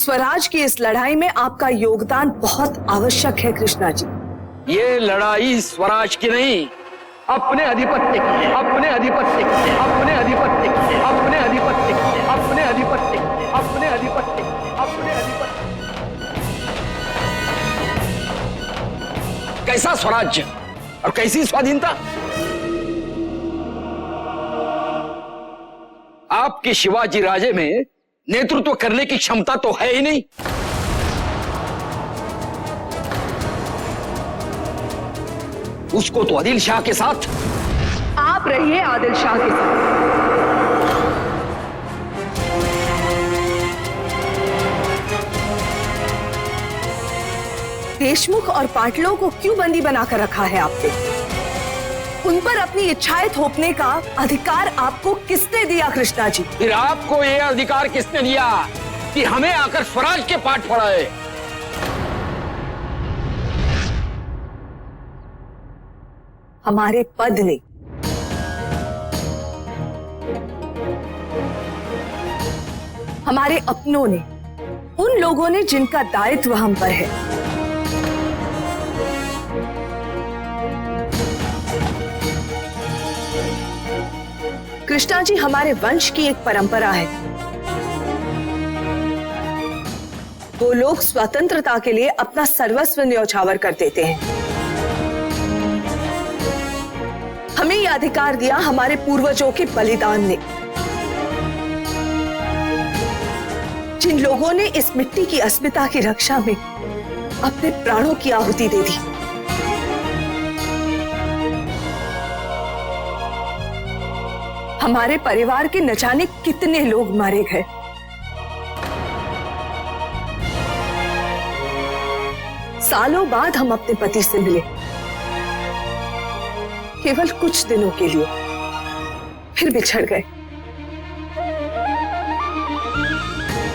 स्वराज की इस लड़ाई में आपका योगदान बहुत आवश्यक है कृष्णा जी। ये लड़ाई स्वराज की नहीं, अपने अधिपत्य की है, अपने अधिपत्य की है, अपने अधिपत्य की है, अपने अधिपत्य की है, अपने अधिपत्य की है, अपने अधिपत्य की है, अपने अधिपत्य। कैसा स्वराज्य और कैसी स्वाधीनता? आपके शिवाजी राजे में नेतृत्व करने की क्षमता तो है ही नहीं। उसको तो आदिल शाह के साथ। आप रहिए आदिल शाह के साथ। देशमुख और पाटिलों को क्यों बंदी बनाकर रखा है आपने? उन पर अपनी इच्छाएं थोपने का अधिकार आपको किसने दिया कृष्णा जी? फिर आपको यह अधिकार किसने दिया कि हमें आकर स्वराज के पाठ पढ़ाए? हमारे पद ने, हमारे अपनों ने, उन लोगों ने जिनका दायित्व हम पर है। कृष्णा जी, हमारे वंश की एक परंपरा है। वो लोग स्वतंत्रता के लिए अपना सर्वस्व न्यौछावर कर देते हैं। हमें यह अधिकार दिया हमारे पूर्वजों के बलिदान ने, जिन लोगों ने इस मिट्टी की अस्मिता की रक्षा में अपने प्राणों की आहुति दे दी। हमारे परिवार के न जाने कितने लोग मारे गए। सालों बाद हम अपने पति से मिले, केवल कुछ दिनों के लिए, फिर बिछड़ गए।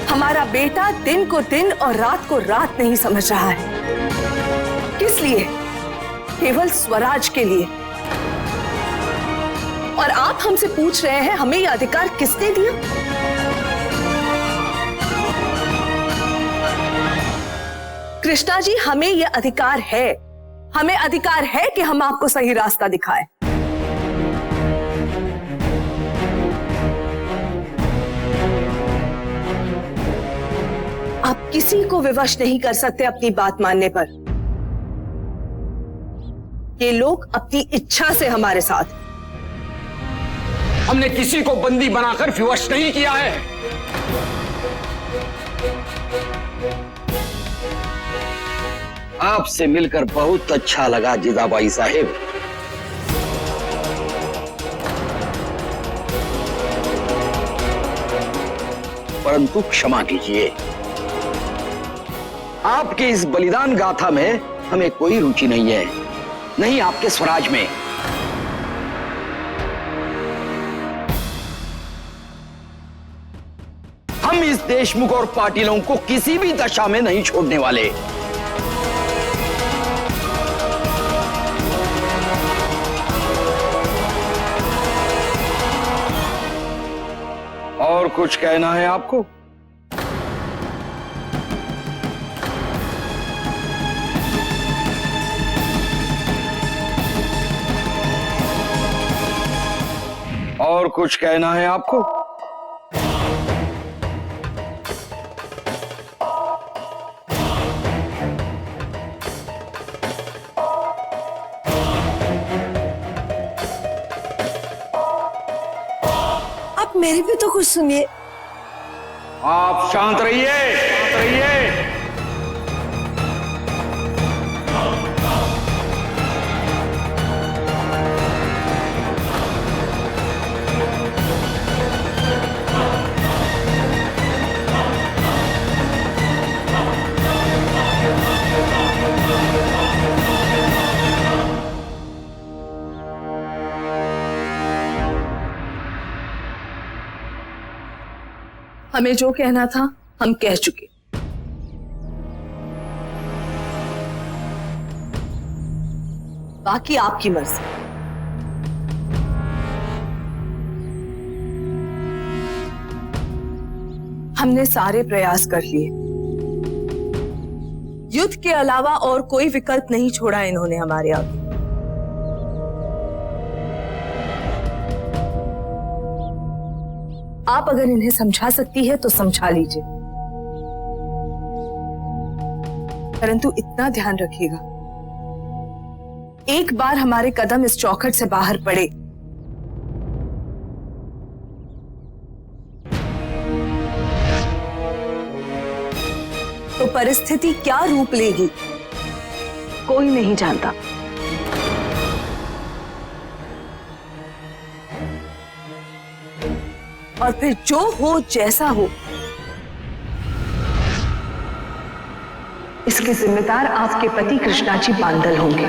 हमारा बेटा दिन को दिन और रात को रात नहीं समझ रहा है। किस लिए? केवल स्वराज के लिए। और आप हमसे पूछ रहे हैं हमें यह अधिकार किसने दिया? कृष्णा जी, हमें यह अधिकार है। हमें अधिकार है कि हम आपको सही रास्ता दिखाएं। आप किसी को विवश नहीं कर सकते अपनी बात मानने पर। ये लोग अपनी इच्छा से हमारे साथ। हमने किसी को बंदी बनाकर विवश नहीं किया है। आपसे मिलकर बहुत अच्छा लगा जिजाबाई साहिब। परंतु क्षमा कीजिए, आपके इस बलिदान गाथा में हमें कोई रुचि नहीं है, नहीं आपके स्वराज में। हम इस देशमुख और पाटिलों को किसी भी दशा में नहीं छोड़ने वाले। और कुछ कहना है आपको? और कुछ कहना है आपको? मेरी भी तो कुछ सुनिए। आप शांत रहिए, शांत रहिए। हमें जो कहना था हम कह चुके। बाकी आपकी मर्जी। हमने सारे प्रयास कर लिए, युद्ध के अलावा और कोई विकल्प नहीं छोड़ा इन्होंने हमारे आगे। आप अगर इन्हें समझा सकती है तो समझा लीजिए, परंतु इतना ध्यान रखिएगा, एक बार हमारे कदम इस चौखट से बाहर पड़े तो परिस्थिति क्या रूप लेगी कोई नहीं जानता। और फिर जो हो जैसा हो, इसके जिम्मेदार आपके पति कृष्णाजी बांदल होंगे।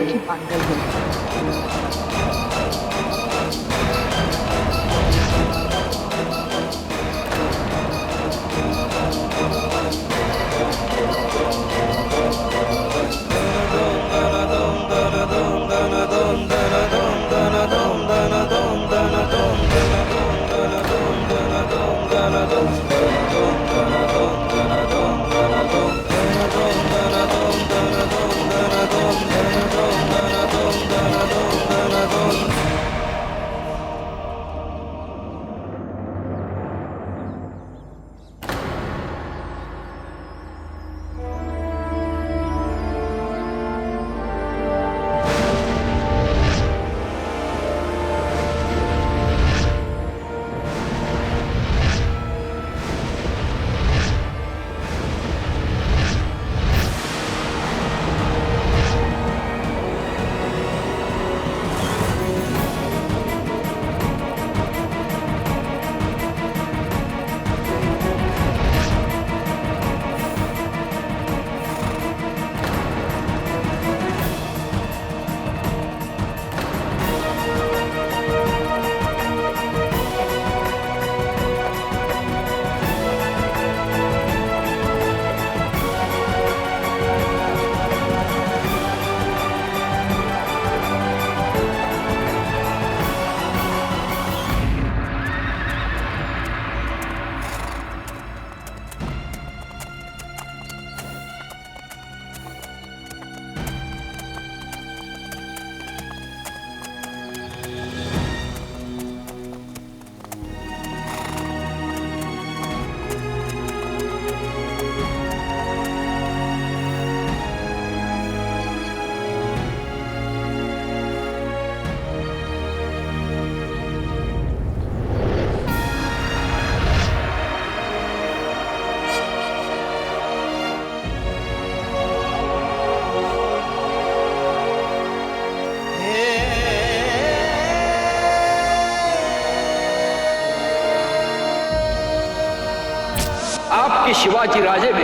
आपके शिवाजी राजे में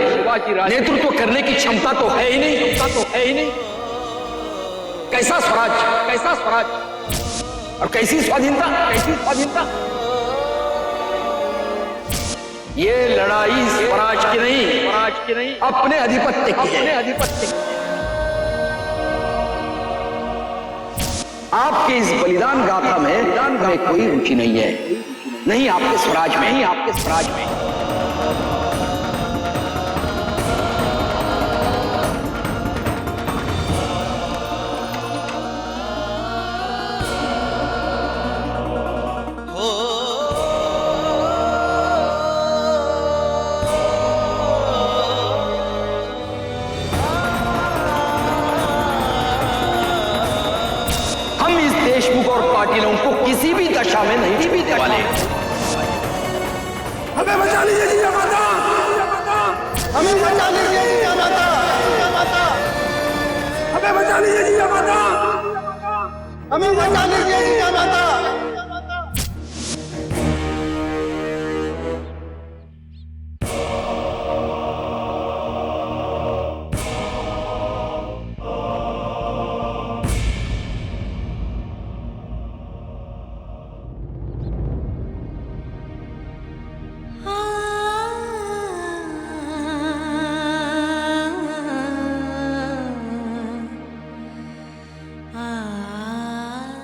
नेतृत्व करने की क्षमता तो है ही नहीं, कैसा स्वराज और कैसी स्वाधीनता। ये लड़ाई स्वराज की नहीं अपने आधिपत्य की है। आपके इस बलिदान गाथा में कोई रुचि नहीं है, नहीं आपके स्वराज में। देशमुख और पाटिलों को किसी भी दशा में नहीं जीतने वाले। हमें बचा लीजिए जी माता, हमें बचा लीजिए जी माता, हमें बचा लीजिए जी माता, हमें बचा लीजिए जी माता।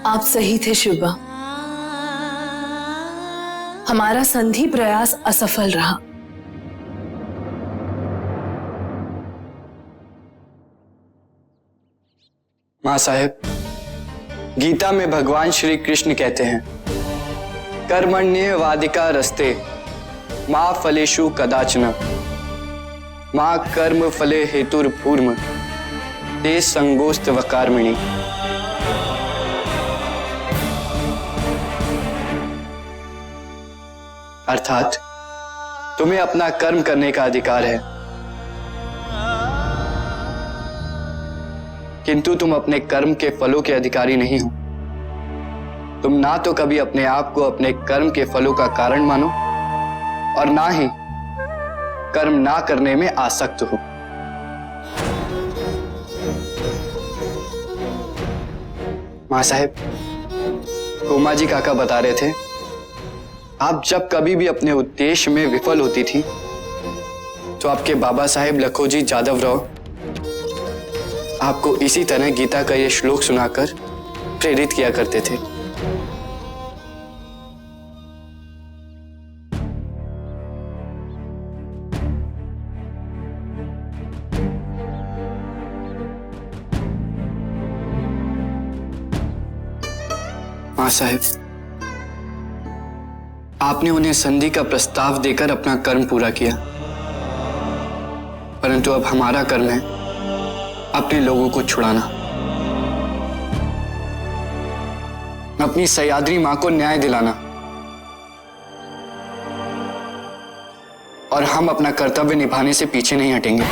आप सही थे शिवा, हमारा संधि प्रयास असफल रहा। मां साहेब, गीता में भगवान श्री कृष्ण कहते हैं, कर्मण्येवाधिकार रस्ते मां फलेषु कदाचन मां कर्म फले हेतुर्भूर्म ते संगोस्त वकार्मिणी। अर्थात तुम्हें अपना कर्म करने का अधिकार है, किंतु तुम अपने कर्म के फलों के अधिकारी नहीं हो। तुम ना तो कभी अपने आप को अपने कर्म के फलों का कारण मानो और ना ही कर्म ना करने में आसक्त हो। मां साहेब, उमा जी काका बता रहे थे, आप जब कभी भी अपने उद्देश्य में विफल होती थी तो आपके बाबा साहेब लखोजी जादव राव आपको इसी तरह गीता का यह श्लोक सुनाकर प्रेरित किया करते थे। मां साहेब, आपने उन्हें संधि का प्रस्ताव देकर अपना कर्म पूरा किया, परंतु अब हमारा कर्म है अपने लोगों को छुड़ाना, अपनी सयाद्री मां को न्याय दिलाना, और हम अपना कर्तव्य निभाने से पीछे नहीं हटेंगे।